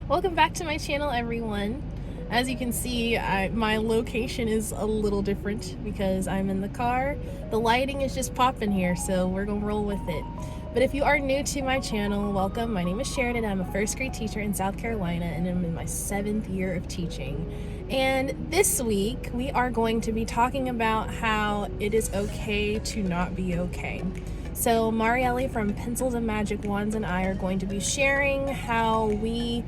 Welcome back to my channel, everyone. As you can see, my location is a little different because I'm in the car. The lighting is just popping here, so we're gonna roll with it. But if you are new to my channel, welcome. My name is Sharidan. I'm a first grade teacher in South Carolina, and I'm in my 7th year of teaching. And this week, we are going to be talking about how it is okay to not be okay. So Marielle from Pencils and Magic Wands and I are going to be sharing how we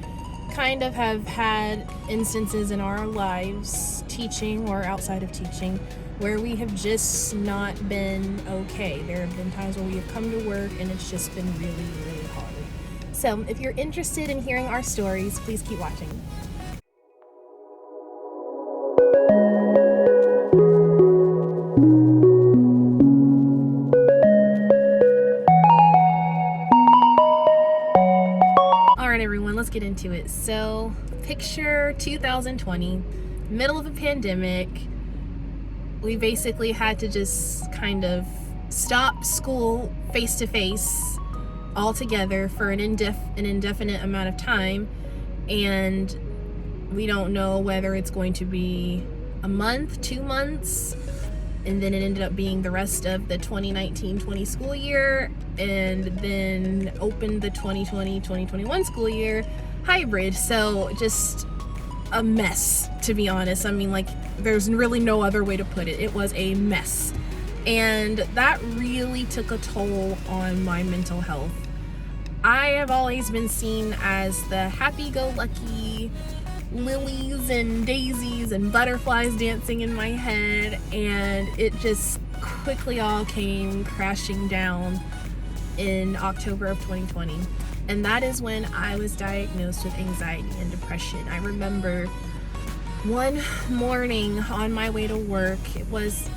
kind of have had instances in our lives, teaching or outside of teaching, where we have just not been okay. There have been times where we have come to work and it's just been really, really hard. So if you're interested in hearing our stories, please keep watching. Alright everyone, let's get into it. So picture 2020, middle of a pandemic. We basically had to just kind of stop school face-to-face altogether for an indefinite amount of time, and we don't know whether it's going to be a month, 2 months, and then it ended up being the rest of the 2019-20 school year, and then opened the 2020-2021 school year hybrid. So just a mess, to be honest. I mean, like, there's really no other way to put it. It was a mess, and that really took a toll on my mental health. I have always been seen as the happy-go-lucky, lilies and daisies and butterflies dancing in my head, and it just quickly all came crashing down in October of 2020. And that is when I was diagnosed with anxiety and depression. I remember one morning on my way to work, it was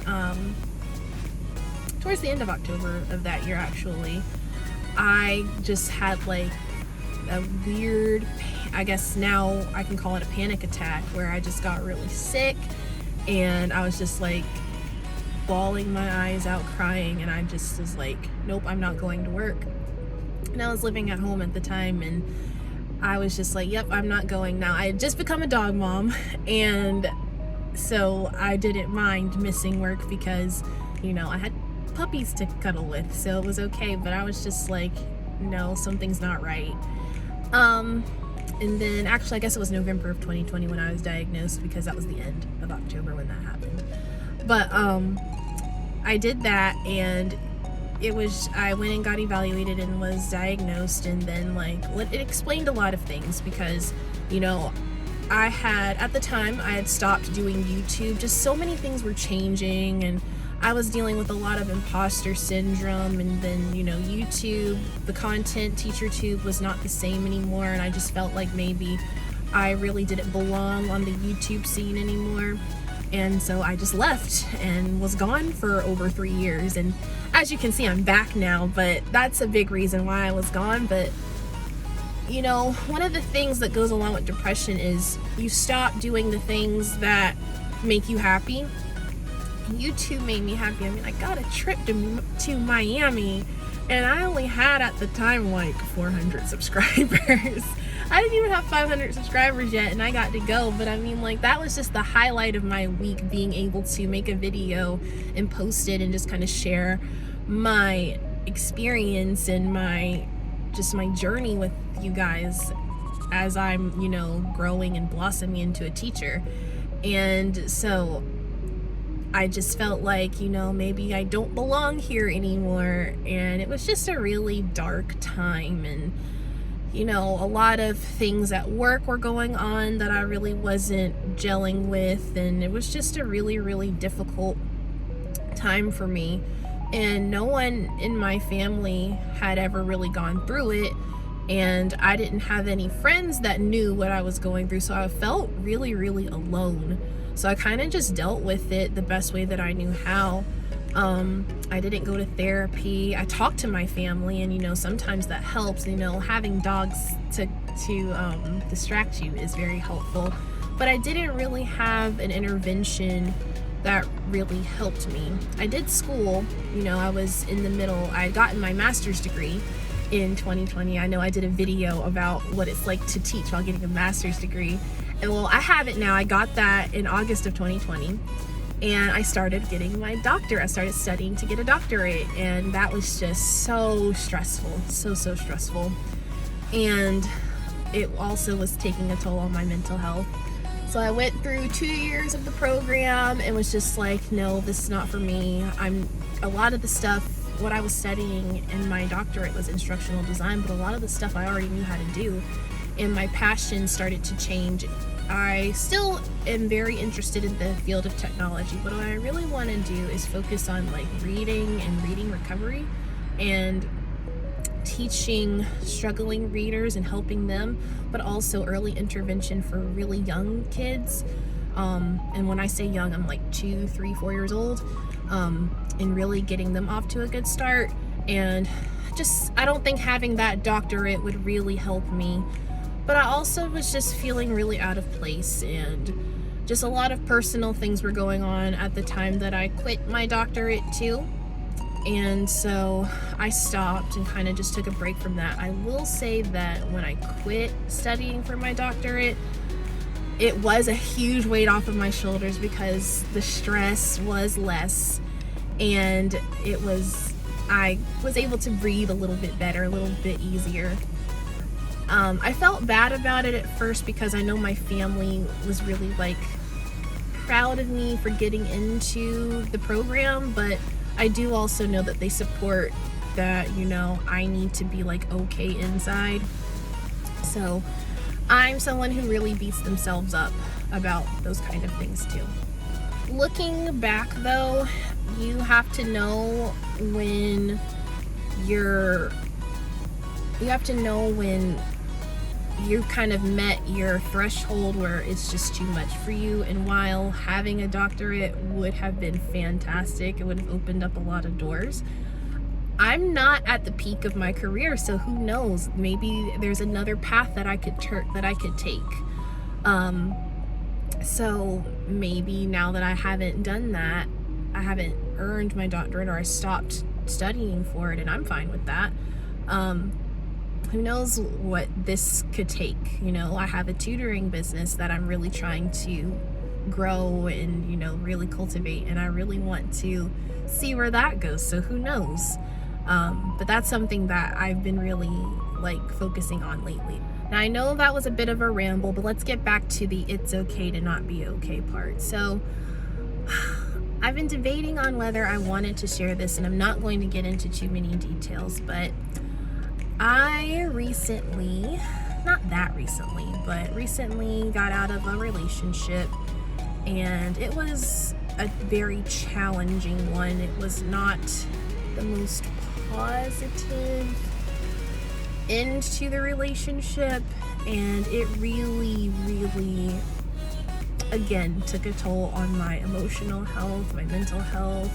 towards the end of October of that year actually, I just had like a weird, I guess now I can call it a panic attack, where I just got really sick and I was just like bawling my eyes out, crying, and I just was like, nope, I'm not going to work. And I was living at home at the time, and I was just like, yep, I'm not going now. I had just become a dog mom, and so I didn't mind missing work because, you know, I had puppies to cuddle with, so it was okay. But I was just like, no, something's not right. And then actually I guess it was November of 2020 when I was diagnosed, because that was the end of October when that happened. But I did that, and I went and got evaluated and was diagnosed, and then it explained a lot of things, because, you know, at the time I had stopped doing YouTube. Just so many things were changing, and I was dealing with a lot of imposter syndrome, and then, you know, YouTube, the content, TeacherTube was not the same anymore, and I just felt like maybe I really didn't belong on the YouTube scene anymore. And so I just left and was gone for over 3 years. And as you can see, I'm back now, but that's a big reason why I was gone. But, you know, one of the things that goes along with depression is you stop doing the things that make you happy. YouTube made me happy. I mean, I got a trip to Miami, and I only had at the time like 400 subscribers. I didn't even have 500 subscribers yet, and I got to go. But I mean, like, that was just the highlight of my week, being able to make a video and post it and just kind of share my experience and my journey with you guys as I'm, you know, growing and blossoming into a teacher. And so I just felt like, you know, maybe I don't belong here anymore. And it was just a really dark time, and, you know, a lot of things at work were going on that I really wasn't gelling with, and it was just a really, really difficult time for me. And no one in my family had ever really gone through it, and I didn't have any friends that knew what I was going through, so I felt really, really alone. So I kind of just dealt with it the best way that I knew how. I didn't go to therapy. I talked to my family, and, you know, sometimes that helps. You know, having dogs to distract you is very helpful. But I didn't really have an intervention that really helped me. I did school, you know, I was in the middle. I had gotten my master's degree, in 2020. I know I did a video about what it's like to teach while getting a master's degree. And well, I have it now. I got that in August of 2020. And I started getting my doctorate. I started studying to get a doctorate. And that was just so stressful. So stressful. And it also was taking a toll on my mental health. So I went through 2 years of the program and was just like, no, this is not for me. A lot of the stuff, what I was studying in my doctorate was instructional design, but a lot of the stuff I already knew how to do, and my passion started to change. I still am very interested in the field of technology, but what I really want to do is focus on like reading and reading recovery and teaching struggling readers and helping them, but also early intervention for really young kids. And when I say young, I'm like 2, 3, 4 years old, and really getting them off to a good start. And I don't think having that doctorate would really help me. But I also was just feeling really out of place, and just a lot of personal things were going on at the time that I quit my doctorate too. And so I stopped and kind of just took a break from that. I will say that when I quit studying for my doctorate, it was a huge weight off of my shoulders because the stress was less, and I was able to breathe a little bit better, a little bit easier. I felt bad about it at first because I know my family was really like proud of me for getting into the program, but I do also know that they support that, I need to be like okay inside. So I'm someone who really beats themselves up about those kind of things too. Looking back though, you have to know when you kind of met your threshold where it's just too much for you. And while having a doctorate would have been fantastic, it would have opened up a lot of doors, I'm not at the peak of my career, so who knows, maybe there's another path that I could take. So maybe now that I haven't done that, I haven't earned my doctorate, or I stopped studying for it, and I'm fine with that. Who knows what this could take. I have a tutoring business that I'm really trying to grow and, really cultivate, and I really want to see where that goes. So who knows? But that's something that I've been really focusing on lately. Now I know that was a bit of a ramble, but let's get back to the it's okay to not be okay part. So I've been debating on whether I wanted to share this, and I'm not going to get into too many details, but I recently got out of a relationship, and it was a very challenging one. It was not the most positive end to the relationship, and it really, again, took a toll on my emotional health, my mental health.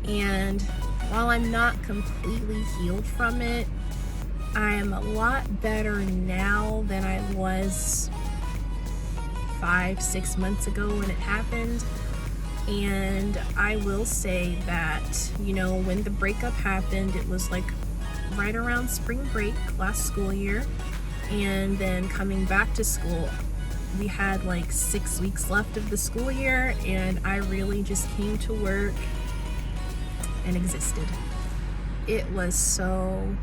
And while I'm not completely healed from it, I am a lot better now than I was 5-6 months ago when it happened. And I will say that, when the breakup happened, it was right around spring break last school year. And then coming back to school, we had 6 weeks left of the school year, and I really just came to work and existed. It was so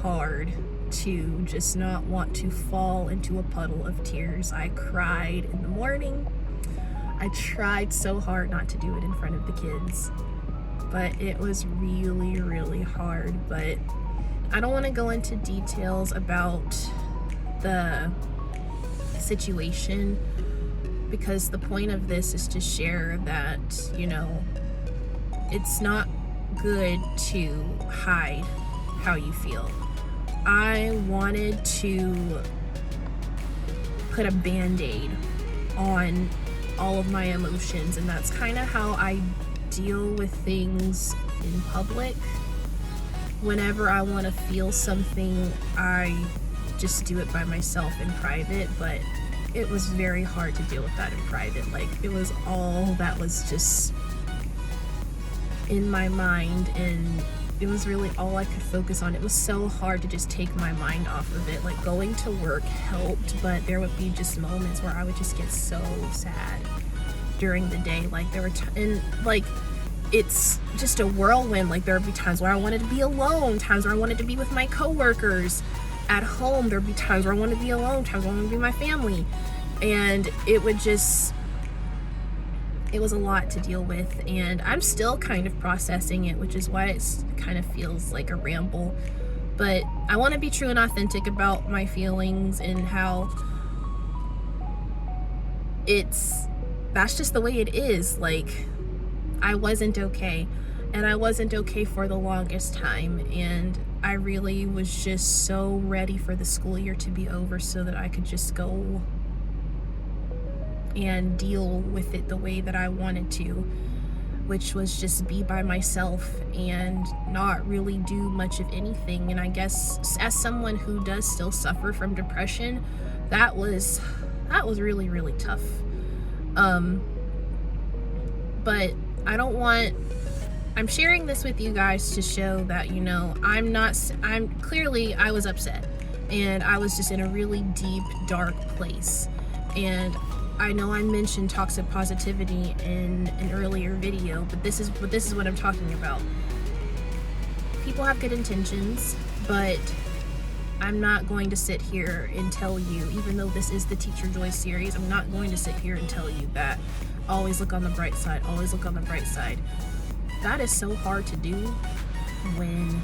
hard to just not want to fall into a puddle of tears. I cried in the morning. I tried so hard not to do it in front of the kids, but it was really hard. But I don't want to go into details about the situation, because the point of this is to share that, it's not good to hide how you feel. I wanted to put a band-aid on all of my emotions, and that's kind of how I deal with things in public. Whenever I want to feel something, I just do it by myself in private, but it was very hard to deal with that in private. It was all that was just in my mind, and it was really all I could focus on. It was so hard to just take my mind off of it. Like, going to work helped, but there would be just moments where I would just get so sad during the day. Like, there were and like, it's just a whirlwind. Like, there would be times where I wanted to be alone, times where I wanted to be with my coworkers. At home, there'd be times where I wanted to be alone, times where I wanted to be with my family. And it was a lot to deal with, and I'm still kind of processing it, which is why it kind of feels like a ramble. But I want to be true and authentic about my feelings and how that's just the way it is. Like, I wasn't okay, and I wasn't okay for the longest time, and I really was just so ready for the school year to be over so that I could just go and deal with it the way that I wanted to, which was just be by myself and not really do much of anything. And I guess as someone who does still suffer from depression, that was really, really tough. But I'm sharing this with you guys to show that, you know, I was upset, and I was just in a really deep, dark place. And I know I mentioned toxic positivity in an earlier video, but this is what I'm talking about. People have good intentions, but I'm not going to sit here and tell you, even though this is the Teacher Joy series, I'm not going to sit here and tell you that always look on the bright side, always look on the bright side. That is so hard to do when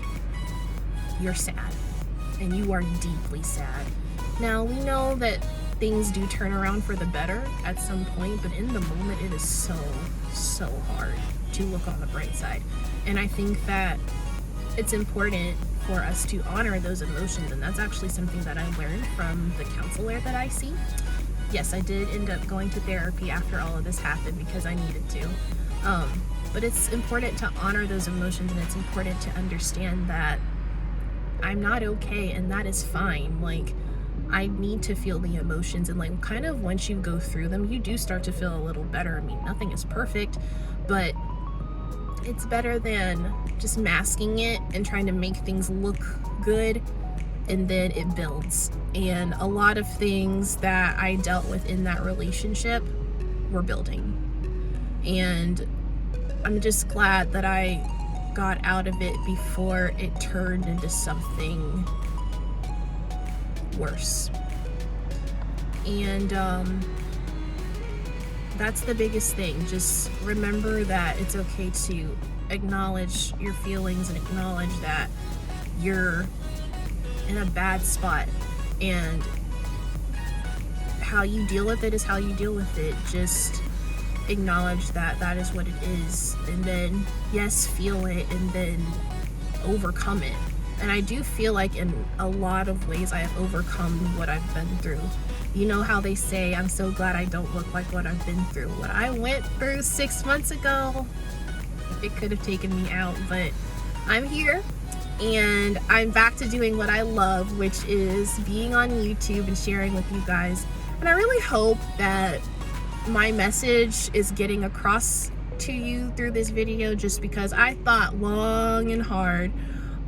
you're sad, and you are deeply sad. Now, we know that things do turn around for the better at some point, but in the moment, it is so hard to look on the bright side. And I think that it's important for us to honor those emotions, and that's actually something that I learned from the counselor that I see. Yes, I did end up going to therapy after all of this happened because I needed to. But it's important to honor those emotions, and it's important to understand that I'm not okay, and that is fine. Like, I need to feel the emotions, and like, kind of once you go through them, you do start to feel a little better. I mean, nothing is perfect, but it's better than just masking it and trying to make things look good, and then it builds. And a lot of things that I dealt with in that relationship were building, and I'm just glad that I got out of it before it turned into something worse. And that's the biggest thing. Just remember that it's okay to acknowledge your feelings and acknowledge that you're in a bad spot, and how you deal with it is how you deal with it. Just acknowledge that that is what it is, and then yes, feel it, and then overcome it. And I do feel like in a lot of ways I have overcome what I've been through. You know how they say, I'm so glad I don't look like what I've been through. What I went through 6 months ago, it could have taken me out, but I'm here, and I'm back to doing what I love, which is being on YouTube and sharing with you guys. And I really hope that my message is getting across to you through this video, just because I thought long and hard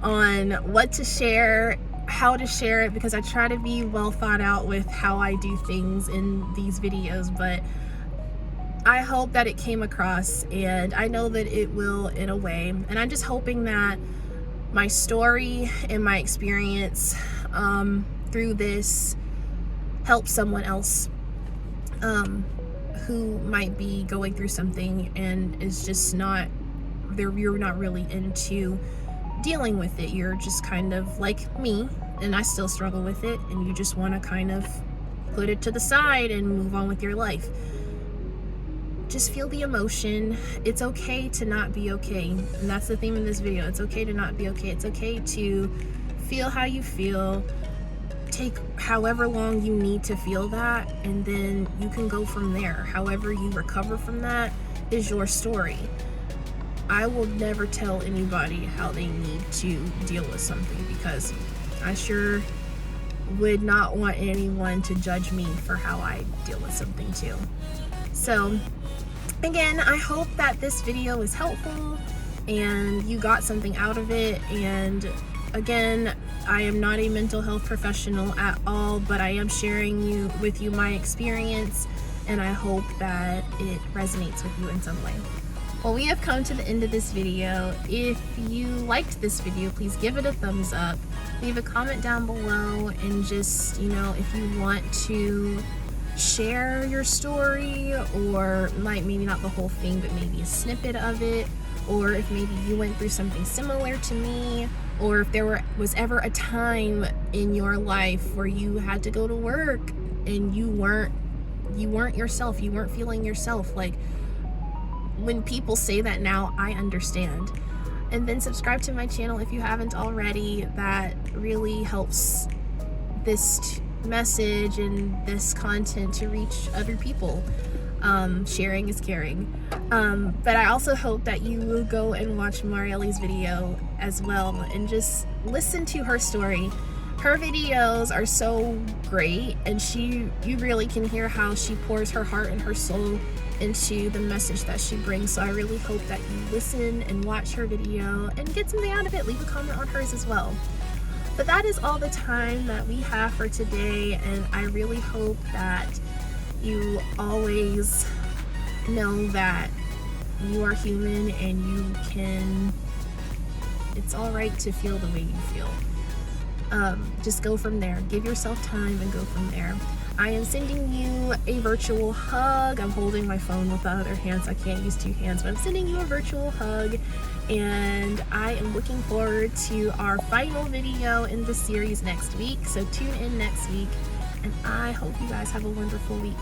on what to share, how to share it, because I try to be well thought out with how I do things in these videos. But I hope that it came across, and I know that it will in a way. And I'm just hoping that my story and my experience through this helps someone else who might be going through something and is just you're not really into dealing with it. You're just kind of like me, and I still struggle with it, and you just want to kind of put it to the side and move on with your life. Just feel the emotion. It's okay to not be okay, and that's the theme of this video. It's okay to not be okay. It's okay to feel how you feel. Take however long you need to feel that, and then you can go from there. However you recover from that is your story. I will never tell anybody how they need to deal with something, because I sure would not want anyone to judge me for how I deal with something too. So again, I hope that this video is helpful, and you got something out of it. And again, I am not a mental health professional at all, but I am sharing with you my experience, and I hope that it resonates with you in some way. Well, we have come to the end of this video. If you liked this video, please give it a thumbs up. Leave a comment down below, and just, if you want to share your story, or maybe not the whole thing, but maybe a snippet of it, or if maybe you went through something similar to me, or if there was ever a time in your life where you had to go to work and you weren't yourself, you weren't feeling yourself. Like, when people say that now, I understand. And then subscribe to my channel if you haven't already. That really helps this message and this content to reach other people. Sharing is caring. But I also hope that you will go and watch Marielle's video as well, and just listen to her story. Her videos are so great, and you really can hear how she pours her heart and her soul into the message that she brings. So I really hope that you listen and watch her video and get something out of it. Leave a comment on hers as well. But that is all the time that we have for today, and I really hope that you always know that you are human, and it's all right to feel the way you feel. Just go from there. Give yourself time and go from there. I am sending you a virtual hug. I'm holding my phone with the other hand, so I can't use two hands, but I'm sending you a virtual hug, and I am looking forward to our final video in the series next week. So tune in next week, and I hope you guys have a wonderful week.